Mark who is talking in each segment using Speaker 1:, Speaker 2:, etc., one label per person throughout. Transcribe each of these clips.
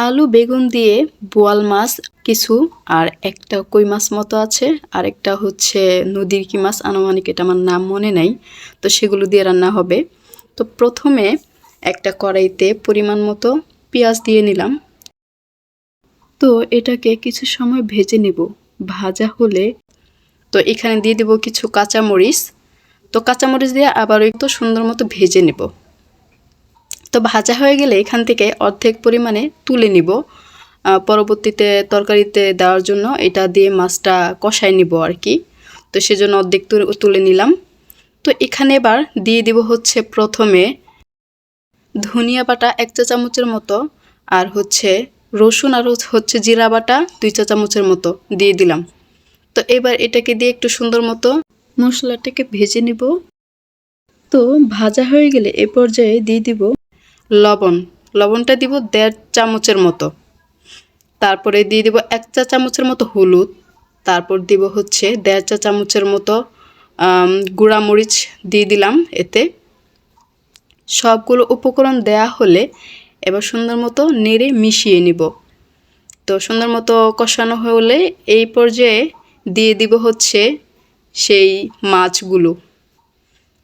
Speaker 1: আলু বেগুন দিয়ে বোয়াল মাছ কিছু, আর একটা কই মাছ মতো আছে, আর একটা হচ্ছে নদীর কি মাছ আনুমানিক, এটা আমার নাম মনে নাই। তো সেগুলো দিয়ে রান্না হবে। তো প্রথমে একটা কড়াইতে পরিমাণ মতো পেঁয়াজ দিয়ে নিলাম। তো এটাকে কিছু সময় ভেজে নেব। ভাজা হলে তো এখানে দিয়ে দেব কিছু কাঁচামরিচ। তো কাঁচামরিচ দিয়ে আবার একটু সুন্দর মতো ভেজে নেব। তো ভাজা হয়ে গেলে এখান থেকে অর্ধেক পরিমাণে তুলে নিব, পরবর্তীতে তরকারিতে দেওয়ার জন্য এটা দিয়ে মাছটা কষায় নিব আর কি। তো সেজন্য অর্ধেক তুলে নিলাম। তো এখানে এবার দিয়ে দিব হচ্ছে প্রথমে ধনিয়া বাটা 1 চা চামচের মতো, আর হচ্ছে রসুন আর হচ্ছে জিরা বাটা 2 চা চামচের মতো দিয়ে দিলাম। তো এবার এটাকে দিয়ে একটু সুন্দর মতো মশলাটাকে ভেজে নিব। তো ভাজা হয়ে গেলে এ পর্যায়ে দিয়ে দিব লবণ। লবণটা দিব 1.5 চামচের মতো। তারপরে দিয়ে দিব 1 চা চামচের মতো হলুদ। তারপর দিব হচ্ছে 1.5 চা চামচের মতো গুঁড়া মরিচ দিয়ে দিলাম এতে। সবগুলো উপকরণ দেয়া হলে এবার সুন্দর মতো নেড়ে মিশিয়ে নিব। তো সুন্দর মতো কষানো হলে এই পর্যায়ে দিয়ে দিব হচ্ছে সেই মাছগুলো।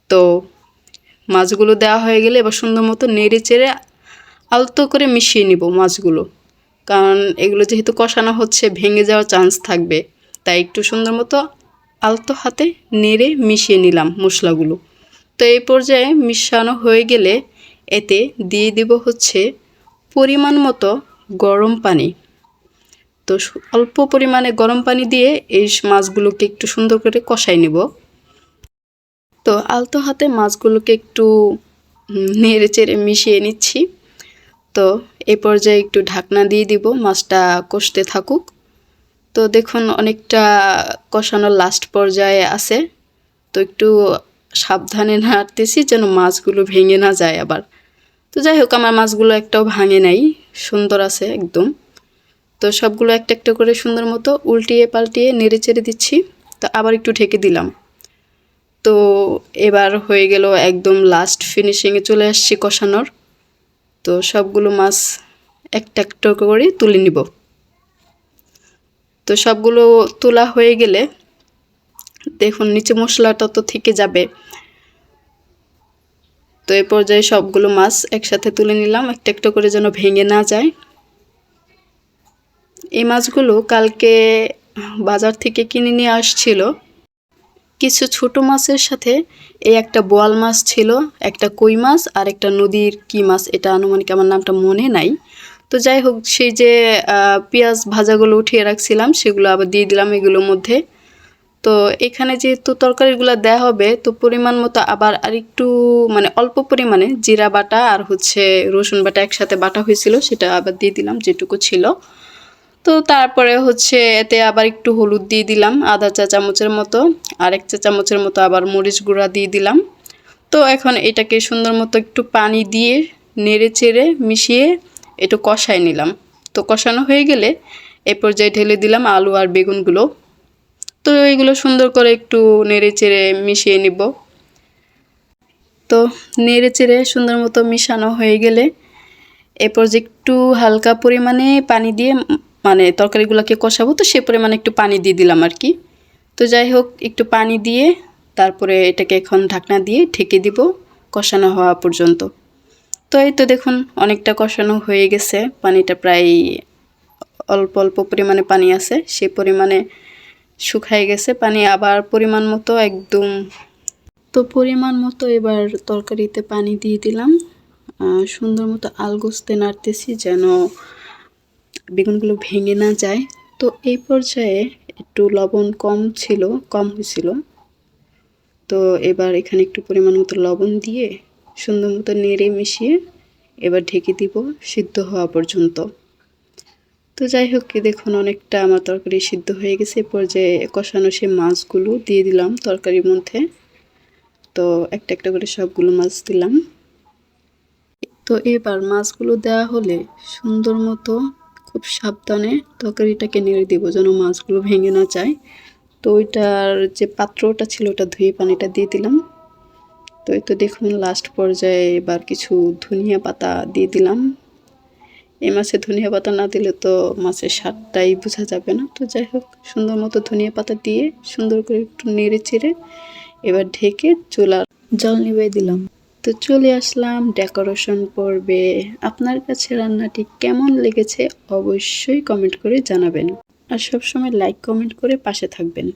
Speaker 1: তো মাছগুলো দেওয়া হয়ে গেলে এবার সুন্দর মতো নেড়ে চেড়ে আলতো করে মিশিয়ে নিব মাছগুলো, কারণ এগুলো যেহেতু কষানো হচ্ছে ভেঙে যাওয়ার চান্স থাকবে, তাই একটু সুন্দর মতো আলতো হাতে নেড়ে মিশিয়ে নিলাম মশলাগুলো। তো এই পর্যায়ে মিশানো হয়ে গেলে এতে দিয়ে দিব হচ্ছে পরিমাণ মতো গরম পানি। তো অল্প পরিমাণে গরম পানি দিয়ে এই মাছগুলোকে একটু সুন্দর করে কষাই নিব। তো আলতো হাতে মাছগুলোকে একটু নেড়ে চেড়ে মিশিয়ে নিচ্ছি। তো এই পর্যায়ে একটু ঢাকনা দিয়ে দিব, মাছটা কষতে থাকুক। তো দেখুন অনেকটা কষানোর লাস্ট পর্যায়ে আছে। তো একটু সাবধানে নাড়তেছি যেন মাছগুলো ভেঙে না যায় আবার। তো যাই হোক, আমার মাছগুলো একটাও ভাঙে নাই, সুন্দর আছে একদম। তো সবগুলো একটা একটা করে সুন্দর মতো উল্টিয়ে পাল্টিয়ে নেড়ে চেড়ে দিচ্ছি। তো আবার একটু ঢেকে দিলাম। তো এবার হয়ে গেল, একদম লাস্ট ফিনিশিংয়ে চলে আসছি কষানোর। তো সবগুলো মাছ একটা একটা করে তুলে নিব। তো সবগুলো তোলা হয়ে গেলে দেখুন নিচে মশলাটা তো থেকে যাবে। তো এই পর্যায়ে সবগুলো মাছ একসাথে তুলে নিলাম, একটা একটা করে যেন ভেঙে না যায়। এই মাছগুলো কালকে বাজার থেকে কিনে নিয়ে আসছিল। কিছু ছোট মাছের সাথে এই একটা বোয়াল মাছ ছিল, একটা কই মাছ, আর একটা নদীর কি মাছ, এটা আনুমানিক আমার নামটা মনে নাই। তো যাই হোক, সেই যে পেঁয়াজ ভাজাগুলো উঠিয়ে রাখছিলাম সেগুলো আবার দিয়ে দিলাম এগুলোর মধ্যে। তো এখানে যেহেতু তরকারিগুলো দেওয়া হবে, তো পরিমাণ মতো আবার আরেকটু মানে অল্প পরিমাণে জিরা বাটা আর হচ্ছে রসুন বাটা একসাথে বাটা হয়েছিল, সেটা আবার দিয়ে দিলাম যেটুকু ছিল। তো তারপরে হচ্ছে এতে আবার একটু হলুদ দিয়ে দিলাম আধা চা চামচের মতো, আর 1 চা চামচের মতো আবার মরিচ গুঁড়া দিয়ে দিলাম। তো এখন এটাকে সুন্দর মতো একটু পানি দিয়ে নেড়ে চেড়ে মিশিয়ে একটু কষায় নিলাম। তো কষানো হয়ে গেলে এ পর্যায়ে ঢেলে দিলাম আলু আর বেগুনগুলো। তো এইগুলো সুন্দর করে একটু নেড়ে চেড়ে মিশিয়ে নিব। তো নেড়ে চেড়ে সুন্দর মতো মিশানো হয়ে গেলে এরপর যে একটু হালকা পরিমাণে পানি দিয়ে মানে তরকারিগুলোকে কষাবো, তো সে পরিমাণে একটু পানি দিয়ে দিলাম আর কি। তো যাই হোক, একটু পানি দিয়ে তারপরে এটাকে এখন ঢাকনা দিয়ে ঢেকে দিব কষানো হওয়া পর্যন্ত। তো এই তো দেখুন অনেকটা কষানো হয়ে গেছে, পানিটা প্রায় অল্প অল্প পরিমাণে পানি আছে, সেই পরিমাণে শুকায় গেছে পানি আবার পরিমাণ মতো একদম। তো পরিমাণ মতো এবার তরকারিতে পানি দিয়ে দিলাম, সুন্দর মতো আলগোস্তে নাড়তেছি যেন বেগুনগুলো ভেঙে না যায়। তো এই পর্যায়ে একটু লবণ কম হয়েছিল। তো এবার এখানে একটু পরিমাণ মতো লবণ দিয়ে সুন্দর মতো নেড়ে মিশিয়ে এবার ঢেকে দিব সিদ্ধ হওয়া পর্যন্ত। তো যাই হোক, কি দেখুন অনেকটা আমার তরকারি সিদ্ধ হয়ে গেছে। এ পর্যায়ে কষানো সে মাছগুলো দিয়ে দিলাম তরকারির মধ্যে। তো একটা একটা করে সবগুলো মাছ দিলাম। তো এবার মাছগুলো দেওয়া হলে সুন্দর মতো খুব সাবধানে তরকারিটাকে নেড়ে দিব যেন মাছগুলো ভেঙে না যায়। তো ওইটার যে পাত্রটা ছিল ওটা ধুয়ে পানিটা দিয়ে দিলাম। তো এই তো দেখুন লাস্ট পর্যায়ে এবার কিছু ধনিয়া পাতা দিয়ে দিলাম। এই মাছে ধনিয়া পাতা না দিলে তো মাছের স্বাদটাই বোঝা যাবে না। তো যাই হোক, সুন্দর মতো ধনিয়া পাতা দিয়ে সুন্দর করে একটু নেড়ে চেড়ে এবার ঢেকে চুলার জল নিভিয়ে দিলাম। তো চলে আসলাম ডেকোরেশন পর্বে। আপনার কাছে রান্নাটি কেমন লেগেছে অবশ্যই কমেন্ট করে জানাবেন, আর সবসময় লাইক কমেন্ট করে পাশে থাকবেন।